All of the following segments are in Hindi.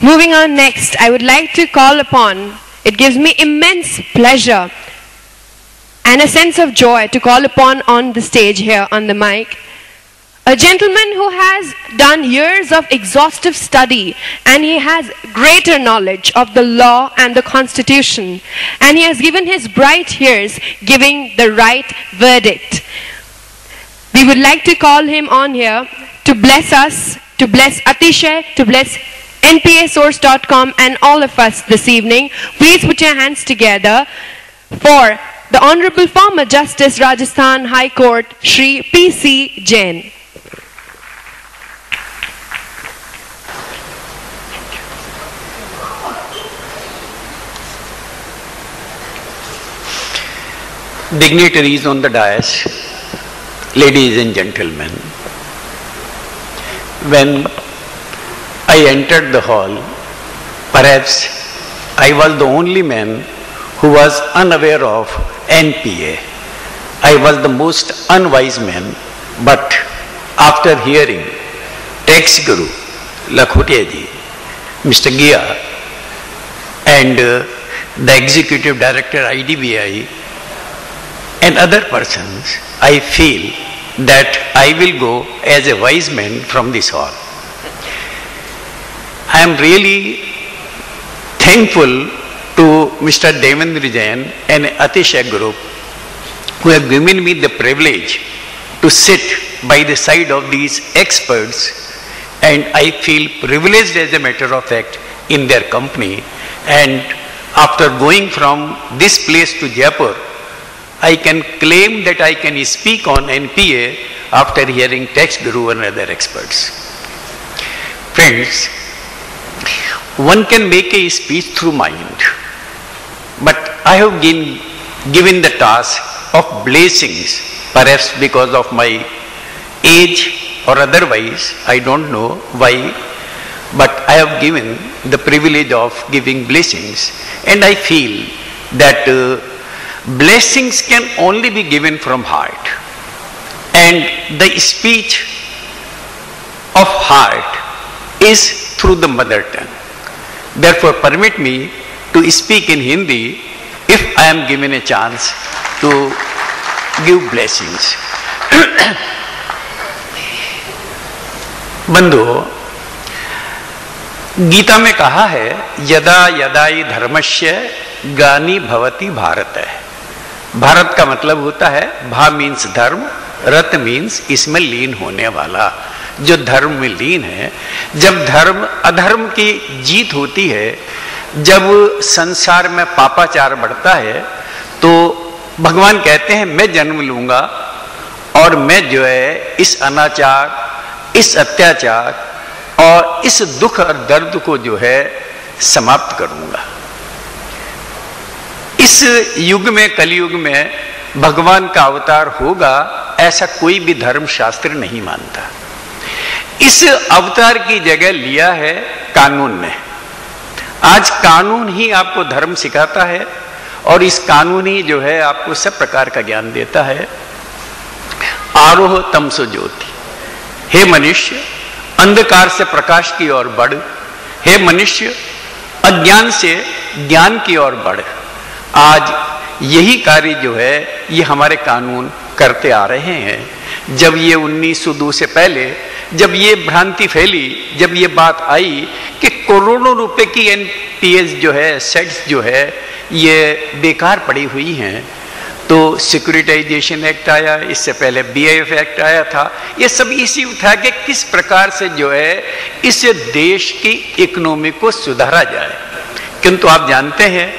Moving on next, I would like to call upon, it gives me immense pleasure and a sense of joy to call upon on the stage here on the mic, a gentleman who has done years of exhaustive study and he has greater knowledge of the law and the constitution, and he has given his bright years giving the right verdict. We would like to call him on here to bless us, to bless Atishay, to bless NPAsource.com and all of us this evening. Please put your hands together for the Honorable former Justice Rajasthan High Court, Shri P.C. Jain. Dignitaries on the dais, ladies and gentlemen, when I entered the hall, perhaps I was the only man who was unaware of NPA. I was the most unwise man, but after hearing Tax Guru, Lakhotia ji, Mr. Gia, and the Executive Director IDBI, and other persons, I feel that I will go as a wise man from this hall. I am really thankful to Mr. Devendra Jain and Atishay Group who have given me the privilege to sit by the side of these experts, and I feel privileged as a matter of fact in their company. And after going from this place to Jaipur, I can claim that I can speak on NPA after hearing Tax Guru and other experts. Friends, one can make a speech through mind, but I have been given the task of blessings, perhaps because of my age or otherwise, I don't know why, but I have given the privilege of giving blessings, and I feel that blessings can only be given from heart, and the speech of heart is through the mother tongue. Therefore, permit me to speak in Hindi if I am given a chance to give blessings. बंधुओं, गीता में कहा है यदा यदाई धर्मस्य ग्लानि भवति भारत है। भारत का मतलब होता है भा मीन्स धर्म, रत मीन्स इसमें लीन होने वाला, जो धर्म में लीन है। जब धर्म अधर्म की जीत होती है, जब संसार में पापाचार बढ़ता है, तो भगवान कहते हैं मैं जन्म लूंगा और मैं जो है इस अनाचार, इस अत्याचार और इस दुख और दर्द को जो है समाप्त करूंगा। इस युग में, कलयुग में भगवान का अवतार होगा, ऐसा कोई भी धर्म शास्त्र नहीं मानता। इस अवतार की जगह लिया है कानून ने। आज कानून ही आपको धर्म सिखाता है और इस कानून ही जो है आपको सब प्रकार का ज्ञान देता है। आरोह तमसो ज्योति, हे मनुष्य अंधकार से प्रकाश की ओर बढ़, हे मनुष्य अज्ञान से ज्ञान की ओर बढ़। आज यही कार्य जो है ये हमारे कानून करते आ रहे हैं। जब ये 1902 से पहले जब ये भ्रांति फैली, जब ये बात आई कि करोड़ों रुपए की एनपीएस जो है, सेट्स जो है ये बेकार पड़ी हुई हैं, तो सिक्योरिटाइजेशन एक्ट आया, इससे पहले बीआईएफ एक्ट आया था। ये सब इसी था कि किस प्रकार से जो है इस देश की इकोनॉमी को सुधारा जाए। किंतु आप जानते हैं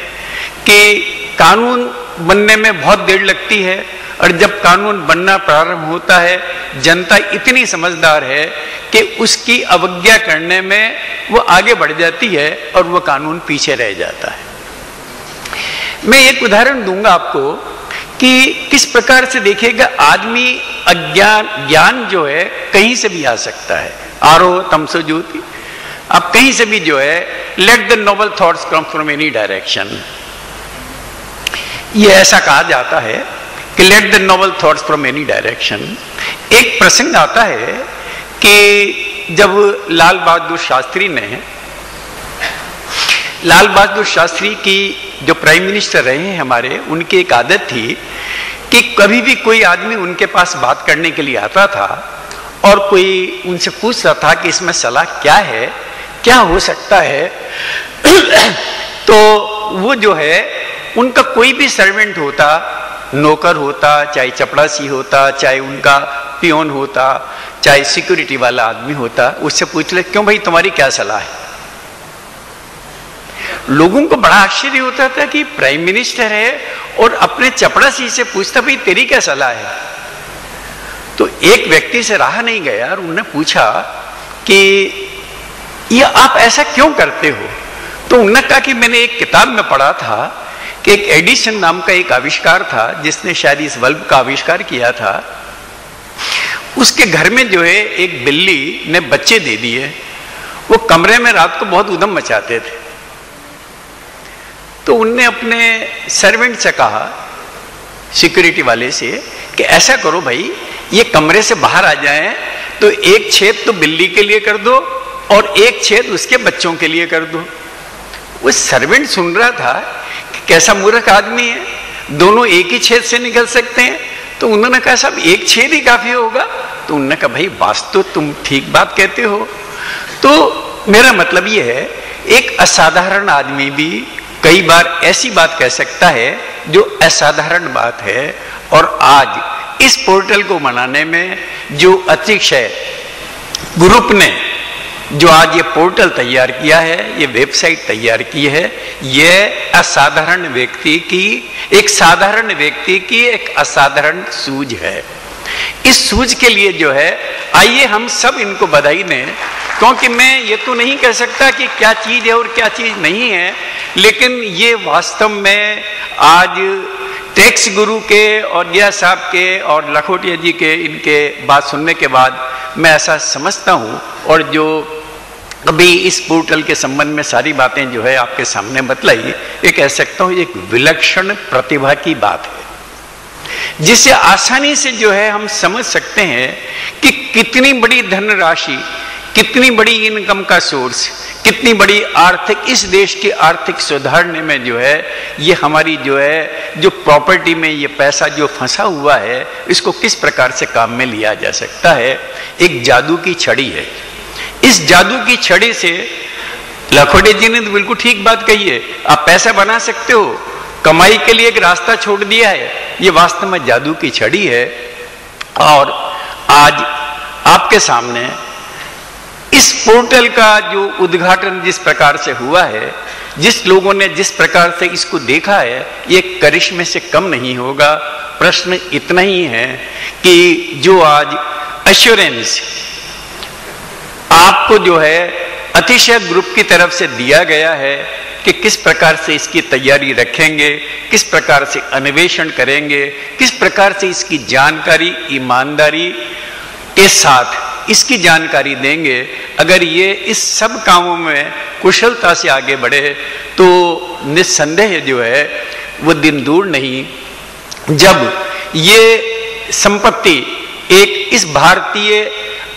कि कानून बनने में बहुत देर लगती है, और जब कानून बनना प्रारंभ होता है, जनता इतनी समझदार है कि उसकी अवज्ञा करने में वो आगे बढ़ जाती है और वो कानून पीछे रह जाता है। मैं एक उदाहरण दूंगा आपको कि किस प्रकार से देखिएगा, आदमी अज्ञान ज्ञान जो है कहीं से भी आ सकता है। आरोह तमसो ज्योति, आप कहीं से भी जो है let the Nobel thoughts come from any direction, ये ऐसा कहा जाता है कि let the Nobel thoughts from any direction. एक प्रसंग आता है कि जब लाल बहादुर शास्त्री ने लाल बहादुर शास्त्री की जो प्राइम मिनिस्टर रहे हैं हमारे, उनकी एक आदत थी कि कभी भी कोई आदमी उनके पास बात करने के लिए आता था और कोई उनसे पूछता था कि इसमें सलाह क्या है, क्या हो सकता है, तो वो जो है उनका कोई भी सर्वेंट होता, नौकर होता, चाहे चपड़ासी होता, चाहे उनका पियोन होता, चाहे सिक्योरिटी वाला आदमी होता, उससे पूछ ले क्यों भाई तुम्हारी क्या सलाह है। लोगों को बड़ा आश्चर्य होता था कि प्राइम मिनिस्टर है और अपने चपड़ासी से पूछता भाई तेरी क्या सलाह है। तो एक व्यक्ति से रहा नहीं गया और उन्होंने पूछा कि ये आप ऐसा क्यों करते हो। तो उन्होंने कहा कि मैंने एक किताब में पढ़ा था कि एक एडिसन नाम का एक आविष्कार था जिसने शायद इस बल्ब का आविष्कार किया था। उसके घर में जो है एक बिल्ली ने बच्चे दे दिए। वो कमरे में रात को बहुत उधम मचाते थे। तो उनने अपने सर्वेंट से कहा, सिक्योरिटी वाले से, कि ऐसा करो भाई, ये कमरे से बाहर आ जाएं तो एक छेद तो बिल्ली के लिए कर दो और एक छेद उसके बच्चों के लिए कर दो। वो सर्वेंट सुन रहा था कि कैसा मूर्ख आदमी है, दोनों एक ही छेद से निकल सकते हैं। तो उन्होंने कहा साहब एक छेद ही काफी होगा। तो उन्होंने कहा भाई वास्तव तुम ठीक बात कहते हो। तो मेरा मतलब ये है, एक असाधारण आदमी भी कई बार ऐसी बात कह सकता है जो असाधारण बात है। और आज इस पोर्टल को बनाने में जो अतिशय ग्रुप ने जो आज ये पोर्टल तैयार किया है, ये वेबसाइट तैयार की है, ये असाधारण व्यक्ति की, एक साधारण व्यक्ति की एक असाधारण सूझ है। इस सूझ के लिए जो है, आइए हम सब इनको बधाई दें। क्योंकि मैं ये तो नहीं कह सकता कि क्या चीज है और क्या चीज नहीं है, लेकिन ये वास्तव में आज टैक्स गुरु के और जिया साहब के और लखोटिया जी के इनके बात सुनने के बाद मैं ऐसा समझता हूँ। और जो अभी इस पोर्टल के संबंध में सारी बातें जो है आपके सामने बतलाई, ये कह सकता हूँ एक विलक्षण प्रतिभा की बात है, जिसे आसानी से जो है हम समझ सकते हैं कि कितनी बड़ी धनराशि, कितनी बड़ी इनकम का सोर्स, कितनी बड़ी आर्थिक, इस देश की आर्थिक सुधारने में जो है ये हमारी जो है जो प्रॉपर्टी में ये पैसा जो फंसा हुआ है, इसको किस प्रकार से काम में लिया जा सकता है। एक जादू की छड़ी है। इस जादू की छड़ी से लखोटे जी ने तो बिल्कुल ठीक बात कही है, आप पैसा बना सकते हो, कमाई के लिए एक रास्ता छोड़ दिया है। ये वास्तव में जादू की छड़ी है। और आज आपके सामने इस पोर्टल का जो उद्घाटन जिस प्रकार से हुआ है, जिस लोगों ने जिस प्रकार से इसको देखा है, ये करिश्मे से कम नहीं होगा। प्रश्न इतना ही है कि जो आज एश्योरेंस आपको जो है अतिशय ग्रुप की तरफ से दिया गया है कि किस प्रकार से इसकी तैयारी रखेंगे, किस प्रकार से अन्वेषण करेंगे, किस प्रकार से इसकी जानकारी ईमानदारी के साथ इसकी जानकारी देंगे। अगर ये इस सब कामों में कुशलता से आगे बढ़े तो निस्संदेह जो है वो दिन दूर नहीं जब ये संपत्ति एक इस भारतीय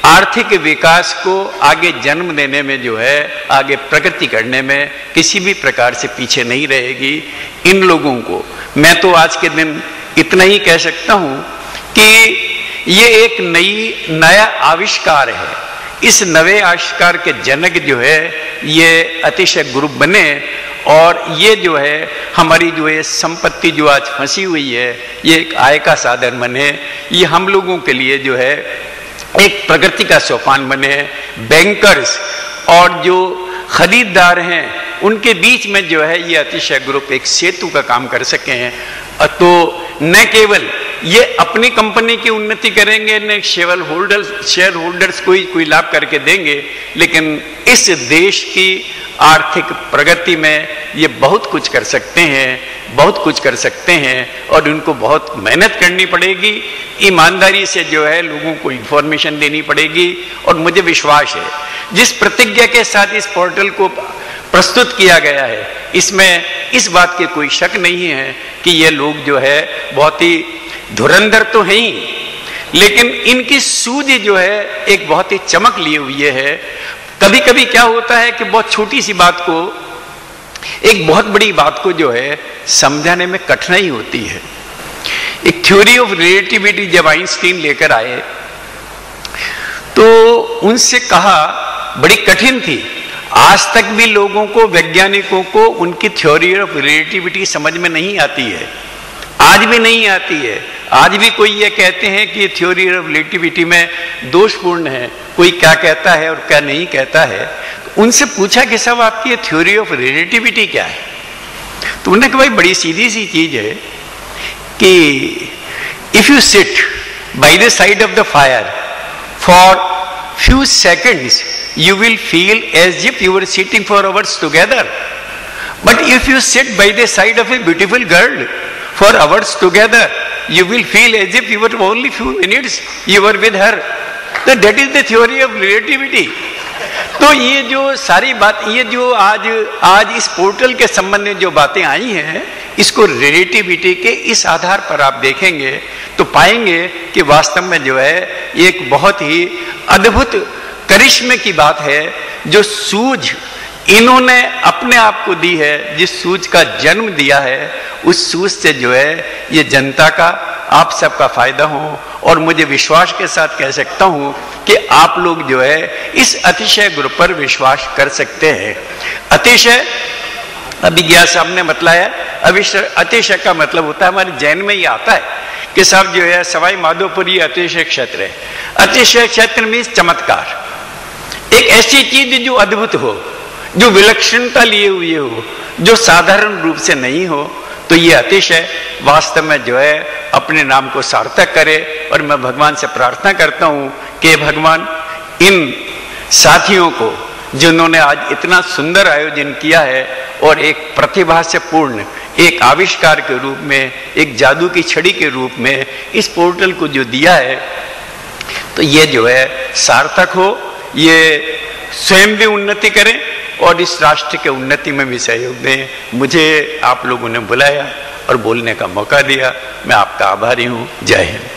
आर्थिक विकास को आगे जन्म देने में जो है, आगे प्रगति करने में किसी भी प्रकार से पीछे नहीं रहेगी। इन लोगों को मैं तो आज के दिन इतना ही कह सकता हूं कि ये एक नया आविष्कार है। इस नए आविष्कार के जनक जो है ये अतिशय ग्रुप बने और ये जो है हमारी जो है संपत्ति जो आज फंसी हुई है, ये एक आय का साधन बने। ये हम लोगों के लिए जो है एक प्रगति का सोपान बने। बैंकर्स और जो खरीदार हैं उनके बीच में जो है ये अतिशय ग्रुप एक सेतु का काम कर सके हैं। तो न केवल ये अपनी कंपनी की उन्नति करेंगे, न शेयर होल्डर्स कोई लाभ करके देंगे, लेकिन इस देश की आर्थिक प्रगति में ये बहुत कुछ कर सकते हैं, बहुत कुछ कर सकते हैं। और उनको बहुत मेहनत करनी पड़ेगी, ईमानदारी से जो है लोगों को इंफॉर्मेशन देनी पड़ेगी। और मुझे विश्वास है जिस प्रतिज्ञा के साथ इस पोर्टल को प्रस्तुत किया गया है, इसमें इस बात की कोई शक नहीं है कि ये लोग जो है बहुत ही धुरंधर तो हैं ही, लेकिन इनकी सूझ जो है एक बहुत ही चमक लिए हुए है। कभी कभी क्या होता है कि बहुत छोटी सी बात को एक बहुत बड़ी बात को जो है समझाने में कठिनाई होती है। एक थ्योरी ऑफ रिलेटिविटी जब आइंस्टीन लेकर आए तो उनसे कहा, बड़ी कठिन थी, आज तक भी लोगों को, वैज्ञानिकों को उनकी थ्योरी ऑफ रिलेटिविटी समझ में नहीं आती है, आज भी नहीं आती है। आज भी कोई ये कहते हैं कि थ्योरी ऑफ रिलेटिविटी में दोषपूर्ण है, कोई क्या कहता है और क्या नहीं कहता है। तो उनसे पूछा कि साहब आपकी ये थ्योरी ऑफ रिलेटिविटी क्या है? तो उन्होंने कहा भाई बड़ी सीधी सी चीज है कि if you sit by the side of the fire for few seconds you will feel as if you were sitting for hours together. But if you sit by the side of a beautiful girl for hours together, you will feel as if you were only few minutes you were with her. So that is the theory of relativity. तो ये जो सारी बात, ये जो आज इस पोर्टल के संबंध में जो बातें आई हैं, इसको रिलेटिविटी के इस आधार पर आप देखेंगे तो पाएंगे कि वास्तव में जो है ये एक बहुत ही अद्भुत करिश्मे की बात है। जो सूझ इन्होंने अपने आप को दी है, जिस सूझ का जन्म दिया है, उस सूझ से जो है ये जनता का, आप सबका फायदा हो। और मुझे विश्वास के साथ कह सकता हूं कि आप लोग जो है इस अतिशय ग्रुप पर विश्वास कर सकते हैं। अतिशय, अभी गया साहब ने बतलाया, अतिशय का मतलब होता है, हमारे जैन में ये आता है कि साहब जो है सवाई माधोपुर ये अतिशय क्षेत्र है। अतिशय क्षेत्र मीन्स चमत्कार, एक ऐसी चीज जो अद्भुत हो, जो विलक्षणता लिए हुए हो, जो साधारण रूप से नहीं हो, तो ये अतिशय वास्तव में जो है अपने नाम को सार्थक करे। और मैं भगवान से प्रार्थना करता हूं कि भगवान इन साथियों को जिन्होंने आज इतना सुंदर आयोजन किया है और एक प्रतिभा से पूर्ण एक आविष्कार के रूप में, एक जादू की छड़ी के रूप में इस पोर्टल को जो दिया है, तो ये जो है सार्थक हो, ये स्वयं भी उन्नति करें और इस राष्ट्र के उन्नति में भी सहयोग दें। मुझे आप लोगों ने बुलाया और बोलने का मौका दिया, मैं आपका आभारी हूँ। जय हिंद।